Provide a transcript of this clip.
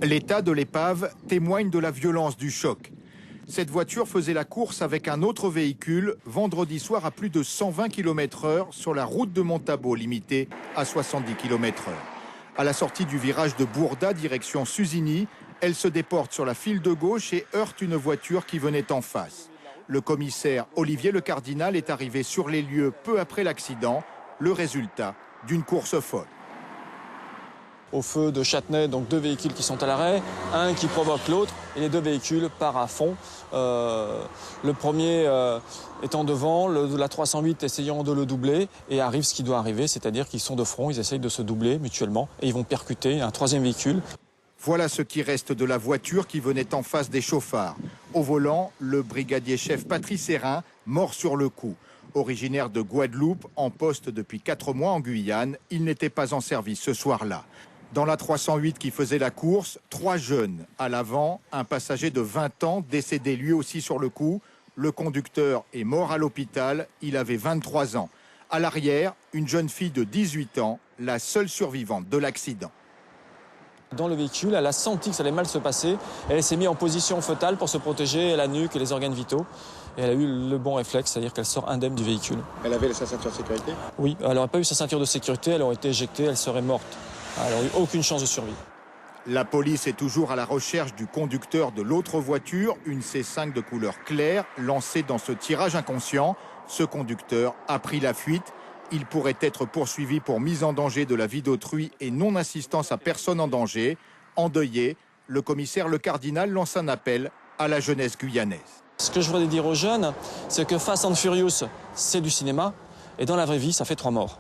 L'état de l'épave témoigne de la violence du choc. Cette voiture faisait la course avec un autre véhicule vendredi soir à plus de 120 km/h sur la route de Montabo, limitée à 70 km/h. À la sortie du virage de Bourda, direction Suzini, elle se déporte sur la file de gauche et heurte une voiture qui venait en face. Le commissaire Olivier Le Cardinal est arrivé sur les lieux peu après l'accident, le résultat d'une course folle. Au feu de Châtenay, donc 2 véhicules qui sont à l'arrêt, un qui provoque l'autre et les 2 véhicules partent à fond. Le premier étant devant, la 308 essayant de le doubler et arrive ce qui doit arriver, c'est-à-dire qu'ils sont de front, ils essayent de se doubler mutuellement et ils vont percuter un 3e véhicule. Voilà ce qui reste de la voiture qui venait en face des chauffards. Au volant, le brigadier-chef Patrice Hérin, mort sur le coup. Originaire de Guadeloupe, en poste depuis 4 mois en Guyane, il n'était pas en service ce soir-là. Dans la 308 qui faisait la course, 3 jeunes. À l'avant, un passager de 20 ans décédé lui aussi sur le coup. Le conducteur est mort à l'hôpital, il avait 23 ans. À l'arrière, une jeune fille de 18 ans, la seule survivante de l'accident. Dans le véhicule, elle a senti que ça allait mal se passer. Elle s'est mise en position fœtale pour se protéger la nuque et les organes vitaux. Et elle a eu le bon réflexe, c'est-à-dire qu'elle sort indemne du véhicule. Elle avait sa ceinture de sécurité? Oui, elle n'aurait pas eu sa ceinture de sécurité, elle aurait été éjectée, elle serait morte. Elle n'aurait eu aucune chance de survie. La police est toujours à la recherche du conducteur de l'autre voiture, une C5 de couleur claire, lancée dans ce tirage inconscient. Ce conducteur a pris la fuite. Il pourrait être poursuivi pour mise en danger de la vie d'autrui et non-assistance à personne en danger. Endeuillé, le commissaire Le Cardinal lance un appel à la jeunesse guyanaise. Ce que je voudrais dire aux jeunes, c'est que Fast and Furious, c'est du cinéma, et dans la vraie vie, ça fait 3 morts.